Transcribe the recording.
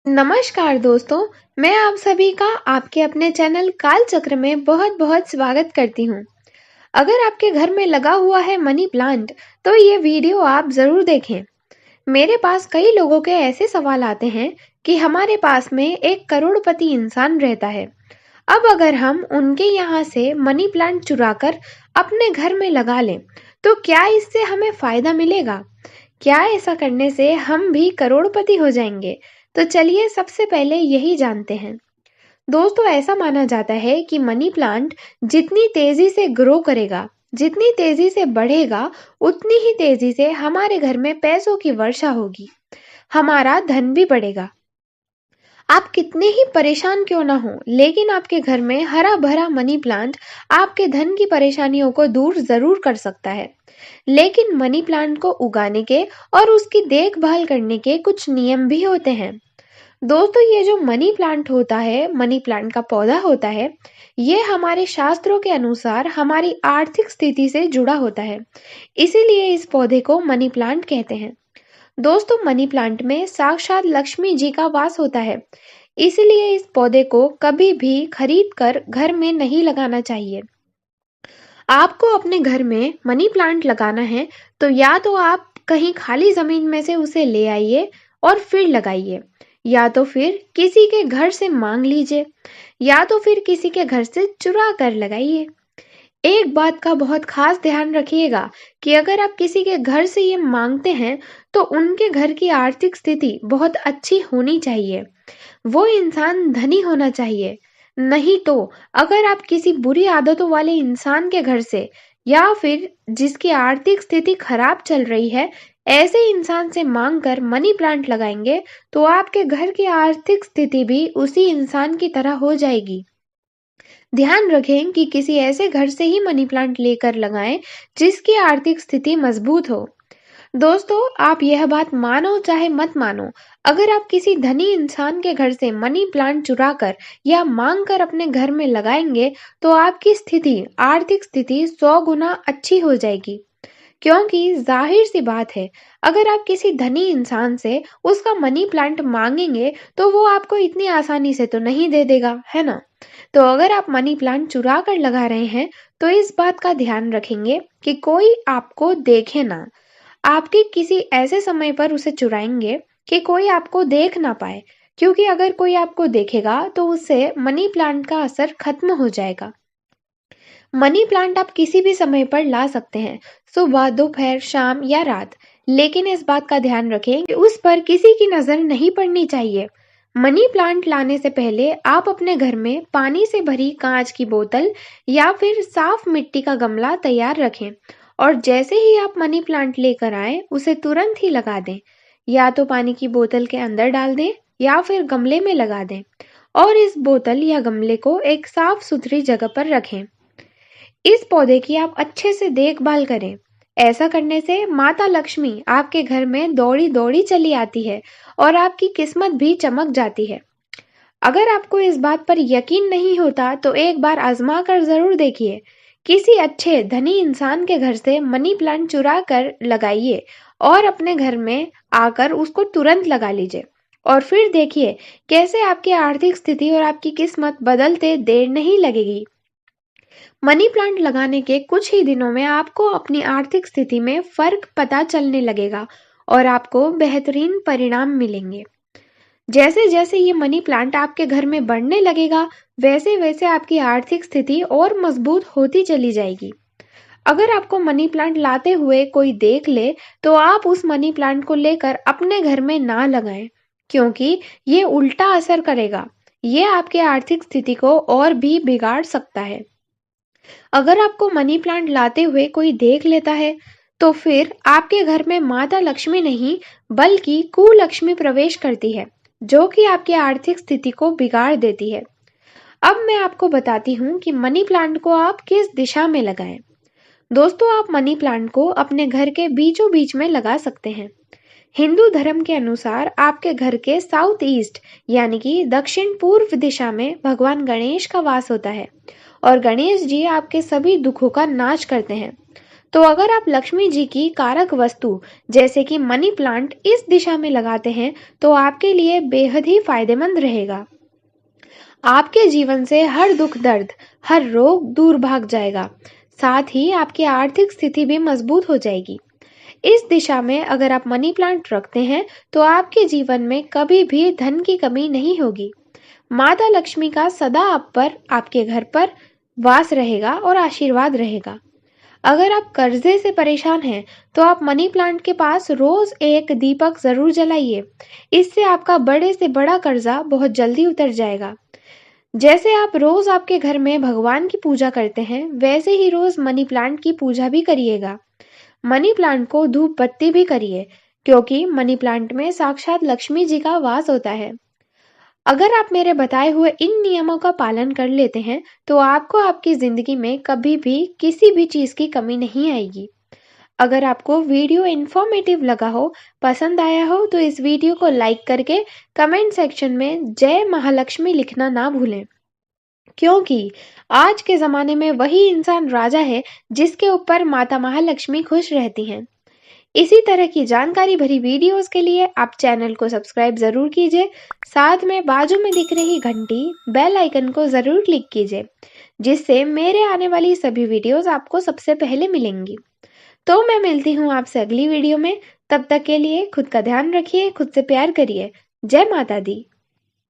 नमस्कार दोस्तों, मैं आप सभी का आपके अपने चैनल काल चक्र में बहुत बहुत स्वागत करती हूँ। अगर आपके घर में लगा हुआ है मनी प्लांट, तो ये वीडियो आप ज़रूर देखें। मेरे पास कई लोगों के ऐसे सवाल आते हैं कि हमारे पास में एक करोड़पति इंसान रहता है। अब अगर हम उनके यहाँ से मनी प्लांट चुराकर अपने घर में लगा लें, तो क्या इससे हमें फायदा मिलेगा? क्या ऐसा करने से हम भी करोड़पति हो जाएंगे? तो चलिए सबसे पहले यही जानते हैं। दोस्तों, ऐसा माना जाता है कि मनी प्लांट जितनी तेजी से ग्रो करेगा, जितनी तेजी से बढ़ेगा, उतनी ही तेजी से हमारे घर में पैसों की वर्षा होगी, हमारा धन भी बढ़ेगा। आप कितने ही परेशान क्यों ना हो, लेकिन आपके घर में हरा भरा मनी प्लांट आपके धन की परेशानियों को दूर जरूर कर सकता है। लेकिन मनी प्लांट को उगाने के और उसकी देखभाल करने के कुछ नियम भी होते हैं। दोस्तों, ये जो मनी प्लांट होता है, मनी प्लांट का पौधा होता है, ये हमारे शास्त्रों के अनुसार हमारी आर्थिक स्थिति से जुड़ा होता है। इसीलिए इस पौधे को मनी प्लांट कहते हैं। दोस्तों, मनी प्लांट में साक्षात लक्ष्मी जी का वास होता है। इसलिए इस पौधे को कभी भी खरीद कर घर में नहीं लगाना चाहिए। आपको अपने घर में मनी प्लांट लगाना है, तो या तो आप कहीं खाली जमीन में से उसे ले आइए और फिर लगाइए, या तो फिर किसी के घर से मांग लीजिए, या तो फिर किसी के घर से चुरा कर लगाइए। एक बात का बहुत खास ध्यान रखिएगा कि अगर आप किसी के घर से ये मांगते हैं, तो उनके घर की आर्थिक स्थिति बहुत अच्छी होनी चाहिए। वो इंसान धनी होना चाहिए। नहीं तो अगर आप किसी बुरी आदतों वाले इंसान के घर से, या फिर जिसकी आर्थिक स्थिति खराब चल रही है, ऐसे इंसान से मांग कर मनी प्लांट लगाएंगे, तो आपके घर की आर्थिक स्थिति भी उसी इंसान की तरह हो जाएगी। ध्यान रखें कि किसी ऐसे घर से ही मनी प्लांट लेकर लगाएं जिसकी आर्थिक स्थिति मजबूत हो। दोस्तों, आप यह बात मानो चाहे मत मानो, अगर आप किसी धनी इंसान के घर से मनी प्लांट चुरा कर या मांग कर अपने घर में लगाएंगे, तो आपकी स्थिति, आर्थिक स्थिति 100 गुना अच्छी हो जाएगी। क्योंकि जाहिर सी बात है, अगर आप किसी धनी इंसान से उसका मनी प्लांट मांगेंगे, तो वो आपको इतनी आसानी से तो नहीं दे देगा, है ना? तो अगर आप मनी प्लांट चुरा कर लगा रहे हैं, तो इस बात का ध्यान रखेंगे कि कोई आपको देखे ना। आपके किसी ऐसे समय पर उसे चुराएंगे कि कोई आपको देख ना पाए, क्योंकि अगर कोई आपको देखेगा तो उससे मनी प्लांट का असर खत्म हो जाएगा। मनी प्लांट आप किसी भी समय पर ला सकते हैं, सुबह, दोपहर, शाम या रात। लेकिन इस बात का ध्यान रखें कि उस पर किसी की नजर नहीं पड़नी चाहिए। मनी प्लांट लाने से पहले आप अपने घर में पानी से भरी कांच की बोतल या फिर साफ मिट्टी का गमला तैयार रखें, और जैसे ही आप मनी प्लांट लेकर आए, उसे तुरंत ही लगा दें। या तो पानी की बोतल के अंदर डाल दें या फिर गमले में लगा दें, और इस बोतल या गमले को एक साफ सुथरी जगह पर रखें। इस पौधे की आप अच्छे से देखभाल करें। ऐसा करने से माता लक्ष्मी आपके घर में दौड़ी दौड़ी चली आती है और आपकी किस्मत भी चमक जाती है। अगर आपको इस बात पर यकीन नहीं होता, तो एक बार आजमा कर जरूर देखिए। किसी अच्छे धनी इंसान के घर से मनी प्लांट चुरा कर लगाइए और अपने घर में आकर उसको तुरंत लगा लीजिए, और फिर देखिए कैसे आपकी आर्थिक स्थिति और आपकी किस्मत बदलते देर नहीं लगेगी। मनी प्लांट लगाने के कुछ ही दिनों में आपको अपनी आर्थिक स्थिति में फर्क पता चलने लगेगा और आपको बेहतरीन परिणाम मिलेंगे। जैसे जैसे ये मनी प्लांट आपके घर में बढ़ने लगेगा, वैसे वैसे आपकी आर्थिक स्थिति और मजबूत होती चली जाएगी। अगर आपको मनी प्लांट लाते हुए कोई देख ले, तो आप उस मनी प्लांट को लेकर अपने घर में ना लगाएं, क्योंकि ये उल्टा असर करेगा। ये आपके आर्थिक स्थिति को और भी बिगाड़ सकता है। अगर आपको मनी प्लांट लाते हुए कोई देख लेता है, तो फिर आपके घर में माता लक्ष्मी नहीं, बल्कि कुलक्ष्मी प्रवेश करती है, जो कि आपकी आर्थिक स्थिति को बिगाड़ देती है। अब मैं आपको बताती हूँ कि मनी प्लांट को आप किस दिशा में लगाएं। दोस्तों, आप मनी प्लांट को अपने घर के बीचों बीच में लगा सकते हैं। हिंदू धर्म के अनुसार आपके घर के साउथ ईस्ट, यानी कि दक्षिण पूर्व दिशा में भगवान गणेश का वास होता है, और गणेश जी आपके सभी दुखों का नाश करते हैं। तो अगर आप लक्ष्मी जी की कारक वस्तु जैसे कि मनी प्लांट इस दिशा में लगाते हैं तो आपके लिए बेहद ही फायदेमंद रहेगा। आपके जीवन से हर दुख दर्द, हर रोग दूर भाग जाएगा। साथ ही आपकी आर्थिक स्थिति भी मजबूत हो जाएगी। इस दिशा में अगर आप मनी प्लांट रखते हैं तो आपके जीवन में कभी भी धन की कमी नहीं होगी। माता लक्ष्मी का सदा आप पर, आपके घर पर वास रहेगा और आशीर्वाद रहेगा। अगर आप कर्जे से परेशान हैं तो आप मनी प्लांट के पास रोज एक दीपक जरूर जलाइए। इससे आपका बड़े से बड़ा कर्जा बहुत जल्दी उतर जाएगा। जैसे आप रोज आपके घर में भगवान की पूजा करते हैं, वैसे ही रोज मनी प्लांट की पूजा भी करिएगा। मनी प्लांट को धूप बत्ती भी करिए, क्योंकि मनी प्लांट में साक्षात लक्ष्मी जी का वास होता है। अगर आप मेरे बताए हुए इन नियमों का पालन कर लेते हैं तो आपको आपकी जिंदगी में कभी भी किसी भी चीज की कमी नहीं आएगी। अगर आपको वीडियो इन्फॉर्मेटिव लगा हो, पसंद आया हो, तो इस वीडियो को लाइक करके कमेंट सेक्शन में जय महालक्ष्मी लिखना ना भूलें, क्योंकि आज के ज़माने में वही इंसान राजा है जिसके ऊपर माता महालक्ष्मी खुश रहती हैं। इसी तरह की जानकारी भरी वीडियोस के लिए आप चैनल को सब्सक्राइब ज़रूर कीजिए। साथ में बाजू में दिख रही घंटी बेल आइकन को ज़रूर क्लिक कीजिए, जिससे मेरे आने वाली सभी वीडियोस आपको सबसे पहले मिलेंगी। तो मैं मिलती हूँ आपसे अगली वीडियो में। तब तक के लिए खुद का ध्यान रखिए, खुद से प्यार करिए। जय माता दी।